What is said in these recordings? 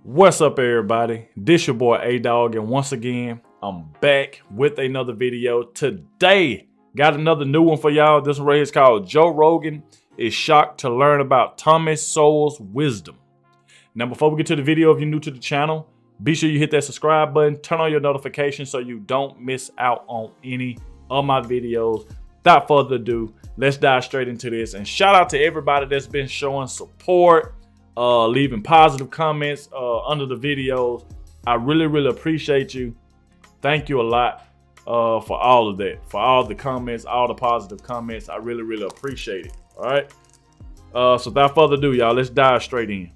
What's up, everybody? This your boy Adogg, and once again, I'm back with another video. Today, got another new one for y'all. This one right here is called Joe Rogan is shocked to learn about Thomas Sowell's wisdom. Now, before we get to the video, if you're new to the channel, be sure you hit that subscribe button, turn on your notifications so you don't miss out on any of my videos. Without further ado, let's dive straight into this. And shout out to everybody that's been showing support, leaving positive comments under the videos. I really appreciate you. Thank you a lot for all of that, for all the comments, all the positive comments. I really appreciate it. All right. So without further ado, y'all, let's dive straight in.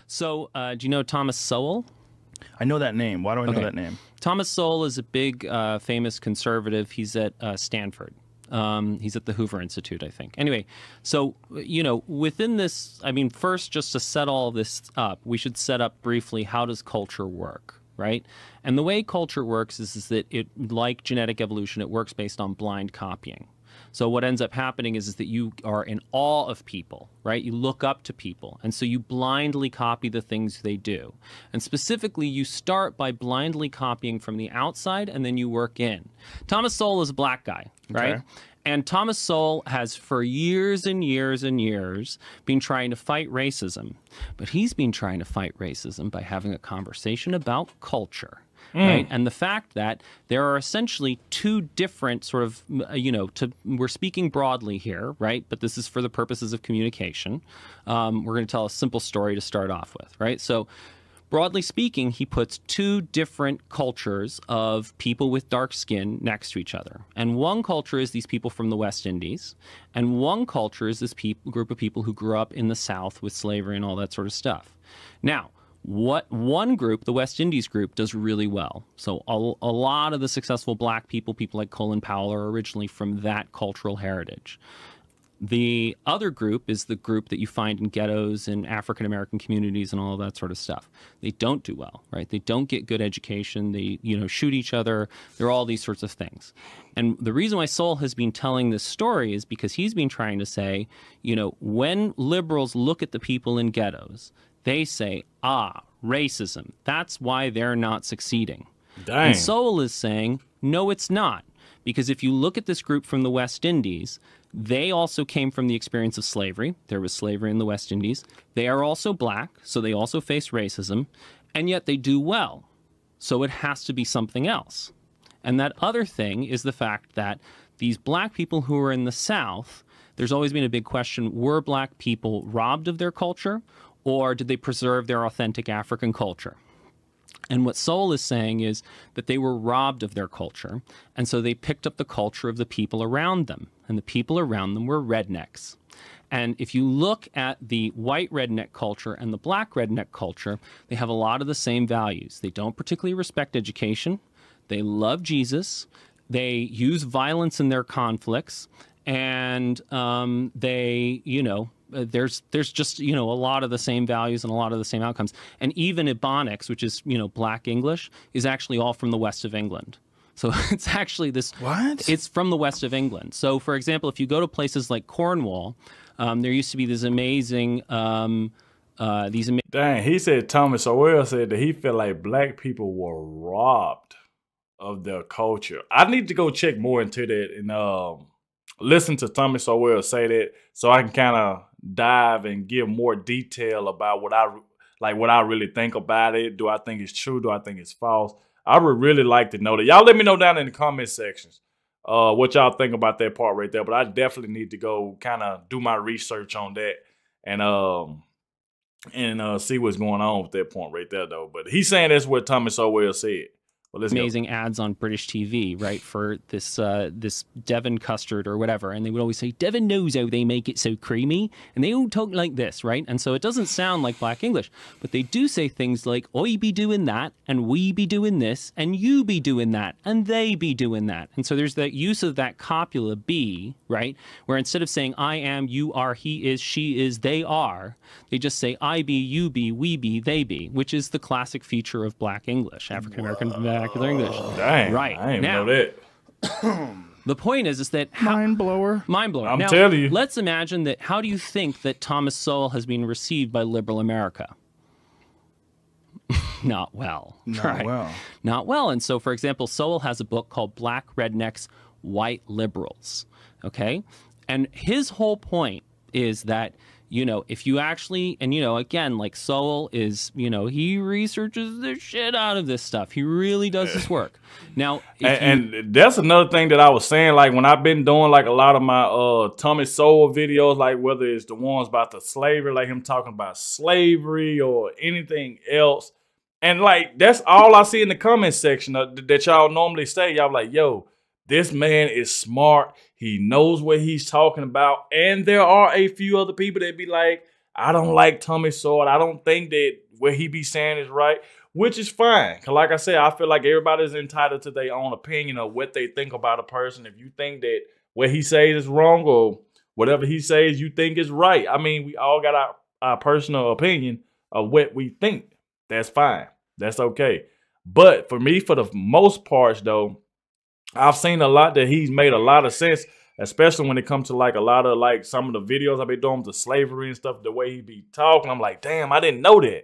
So do you know Thomas Sowell? I know that name. Why do I know that name? Thomas Sowell is a big famous conservative. He's at Stanford. He's at the Hoover Institute, I think. Anyway, so, you know, within this, I mean, first, just to set all of this up, we should set up briefly, how does culture work, right? And the way culture works is that it, like genetic evolution, it works based on blind copying. So what ends up happening is that you are in awe of people, right? You look up to people. And so you blindly copy the things they do. And specifically, you start by blindly copying from the outside, and then you work in. Thomas Sowell is a black guy, right? Okay. And Thomas Sowell has, for years and years and years, been trying to fight racism. But he's been trying to fight racism by having a conversation about culture. Right? And the fact that there are essentially two different sort of, you know, we're speaking broadly here, right? But this is for the purposes of communication. We're going to tell a simple story to start off with, right? So broadly speaking, he puts two different cultures of people with dark skin next to each other. And one culture is these people from the West Indies. And one culture is this group of people who grew up in the South with slavery and all that sort of stuff. Now, what one group, the West Indies group, does really well. So a lot of the successful black people like Colin Powell, are originally from that cultural heritage. The other group is the group that you find in ghettos and African-American communities and all of that sort of stuff. They don't do well, right? They don't get good education. They, you know, shoot each other. There are all these sorts of things. And the reason why Sowell has been telling this story is because he's been trying to say, you know, when liberals look at the people in ghettos, they say, ah, racism. That's why they're not succeeding. Dang. And Sowell is saying, no, it's not. Because if you look at this group from the West Indies, they also came from the experience of slavery. There was slavery in the West Indies. They are also black, so they also face racism, and yet they do well. So it has to be something else. And that other thing is the fact that these black people who are in the South, there's always been a big question, were black people robbed of their culture, or did they preserve their authentic African culture? And what Sowell is saying is that they were robbed of their culture, and so they picked up the culture of the people around them, and the people around them were rednecks. And if you look at the white redneck culture and the black redneck culture, they have a lot of the same values. They don't particularly respect education. They love Jesus. They use violence in their conflicts, and they, you know, there's just, you know, a lot of the same values and a lot of the same outcomes. And even Ebonics, which is, you know, Black English, is actually all from the west of England. So it's actually this... What? It's from the west of England. So, for example, if you go to places like Cornwall, there used to be this amazing... Dang, he said, Thomas Sowell said that he felt like black people were robbed of their culture. I need to go check more into that and listen to Thomas Sowell say that, so I can kind of dive and give more detail about what I really think about it. Do I think it's true? Do I think it's false? I would really like to know that. Y'all let me know down in the comment sections what y'all think about that part right there. But I definitely need to go kind of do my research on that and see what's going on with that point right there, though. But he's saying that's what Thomas Sowell said. Well, amazing ads on British TV, right, for this this Devon custard or whatever, and they would always say, Devon knows how they make it so creamy, and they all talk like this, right? And so it doesn't sound like Black English, but they do say things like, I be doing that, and we be doing this, and you be doing that, and they be doing that. And so there's that use of that copula be, right, where instead of saying I am, you are, he is, she is, they are, they just say I be, you be, we be, they be, which is the classic feature of Black English, African-American vernacular English. Dang, right. I didn't now, know that. The point is that... Mind blower. Mind blower. I'm now, telling you. Let's imagine that, how do you think that Thomas Sowell has been received by liberal America? not well. Not well. Not well. And so, for example, Sowell has a book called Black Rednecks, White Liberals. Okay? And his whole point is that, you know, if you actually, and, you know, again, like Sowell is, you know, he researches the shit out of this stuff. He really does this work. Now, and that's another thing that I was saying, like when I've been doing like a lot of my Tommy Sowell videos, like whether it's the ones about the slavery, like him talking about slavery or anything else. And like, that's all I see in the comment section that y'all normally say. Y'all like, yo, this man is smart. He knows what he's talking about. And there are a few other people that be like, I don't like Tommy Sowell. I don't think that what he be saying is right, which is fine. Because like I said, I feel like everybody's entitled to their own opinion of what they think about a person. If you think that what he says is wrong or whatever he says you think is right, I mean, we all got our personal opinion of what we think. That's fine. That's okay. But for me, for the most parts, though, I've seen a lot that he's made a lot of sense, especially when it comes to like a lot of like some of the videos I've been doing with the slavery and stuff, the way he be talking. I'm like, damn, I didn't know that.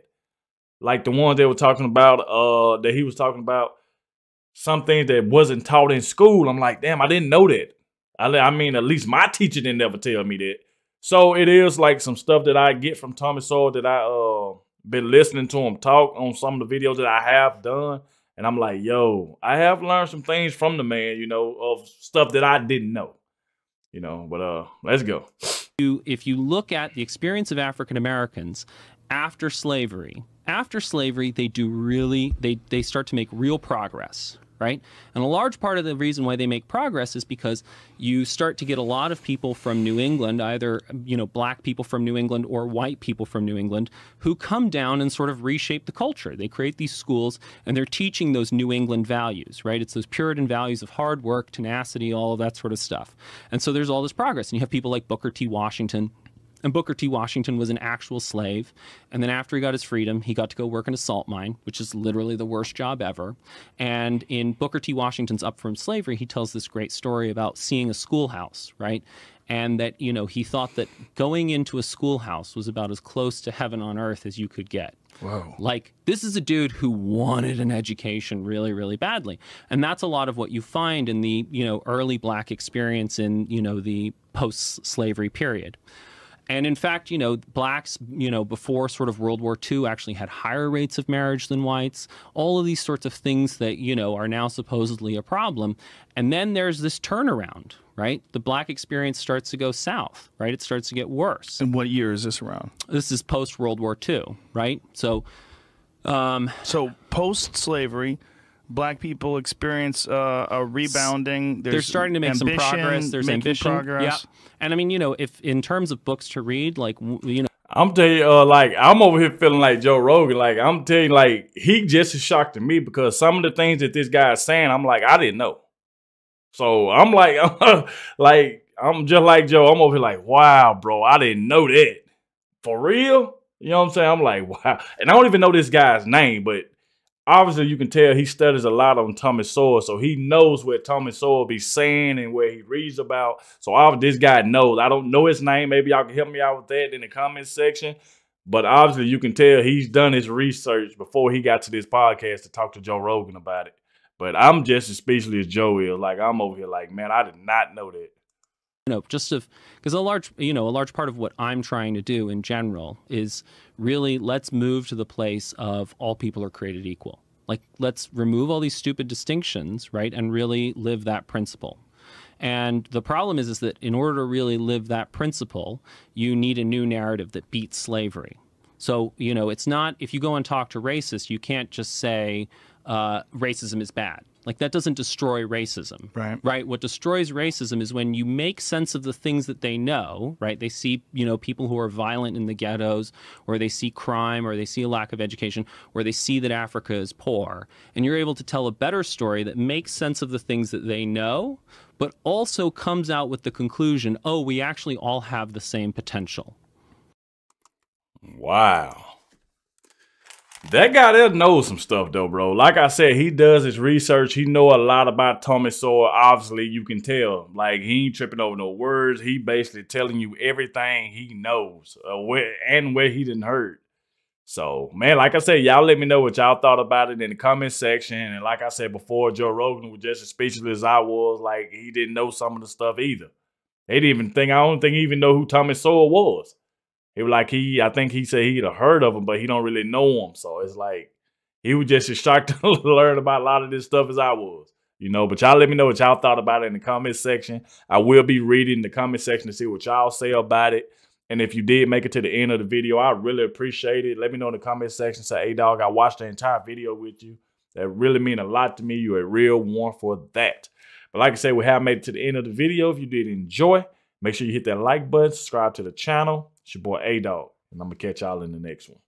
Like the ones they were talking about, that he was talking about some things that wasn't taught in school. I'm like, damn, I didn't know that. I mean, at least my teacher didn't ever tell me that. So it is like some stuff that I get from Tommy Sowell that I been listening to him talk on some of the videos that I have done. And I'm like, yo, I have learned some things from the man, you know, of stuff that I didn't know, you know, but let's go. If you look at the experience of African Americans after slavery, they start to make real progress, right? And a large part of the reason why they make progress is because you start to get a lot of people from New England, either, you know, black people from New England or white people from New England, who come down and sort of reshape the culture. They create these schools and they're teaching those New England values, right? It's those Puritan values of hard work, tenacity, all of that sort of stuff. And so there's all this progress. And you have people like Booker T. Washington. And Booker T. Washington was an actual slave. And then after he got his freedom, he got to go work in a salt mine, which is literally the worst job ever. And in Booker T. Washington's Up From Slavery, he tells this great story about seeing a schoolhouse, right? And that, you know, he thought that going into a schoolhouse was about as close to heaven on earth as you could get. Whoa. Like, this is a dude who wanted an education really, really badly. And that's a lot of what you find in the, you know, early black experience in, you know, the post-slavery period. And in fact, you know, blacks, you know, before sort of World War II actually had higher rates of marriage than whites. All of these sorts of things that, you know, are now supposedly a problem. And then there's this turnaround, right? The black experience starts to go south, right? It starts to get worse. And what year is this around? This is post-World War II, right? So post-slavery, black people experience a rebounding. They're starting to make some progress. There's ambition. Progress. Yeah. And I mean, you know, if in terms of books to read, like, you know, I'm telling you, like, I'm over here feeling like Joe Rogan. Like, I'm telling you, like, he just as shocked to me because some of the things that this guy is saying, I'm like, I didn't know. So I'm like, I'm just like Joe. I'm over here like, wow, bro, I didn't know that. For real? You know what I'm saying? I'm like, wow. And I don't even know this guy's name, but obviously, you can tell he studies a lot on Tommy Sowell, so he knows what Tommy Sowell be saying and where he reads about. So obviously, this guy knows. I don't know his name. Maybe y'all can help me out with that in the comment section. But obviously, you can tell he's done his research before he got to this podcast to talk to Joe Rogan about it. But I'm just as speechless as Joe is. Like, I'm over here like, man, I did not know that. You know, just because a large part of what I'm trying to do in general is really let's move to the place of all people are created equal. Like, let's remove all these stupid distinctions, right, and really live that principle. And the problem is that in order to really live that principle, you need a new narrative that beats slavery. So, you know, it's not, if you go and talk to racists, you can't just say racism is bad. Like, that doesn't destroy racism, right? What destroys racism is when you make sense of the things that they know, right? They see, you know, people who are violent in the ghettos, or they see crime, or they see a lack of education, or they see that Africa is poor. And you're able to tell a better story that makes sense of the things that they know, but also comes out with the conclusion, oh, we actually all have the same potential. Wow. That guy there knows some stuff, though, bro. Like I said, he does his research. He know a lot about Tommy Sowell. Obviously, you can tell. Like, he ain't tripping over no words. He basically telling you everything he knows and where he didn't heard. So, man, like I said, y'all let me know what y'all thought about it in the comment section. And like I said before, Joe Rogan was just as speechless as I was. Like, he didn't know some of the stuff either. They didn't even think, I don't think he even know who Thomas Sowell was. He was like, I think he said he'd have heard of him, but he don't really know him. So it's like, he was just as shocked to learn about a lot of this stuff as I was. You know, but y'all let me know what y'all thought about it in the comment section. I will be reading the comment section to see what y'all say about it. And if you did make it to the end of the video, I really appreciate it. Let me know in the comment section. Say, Adogg, I watched the entire video with you. That really mean a lot to me. You're a real one for that. But like I said, we have made it to the end of the video. If you did enjoy, make sure you hit that like button, subscribe to the channel. It's your boy Adogg, and I'm going to catch y'all in the next one.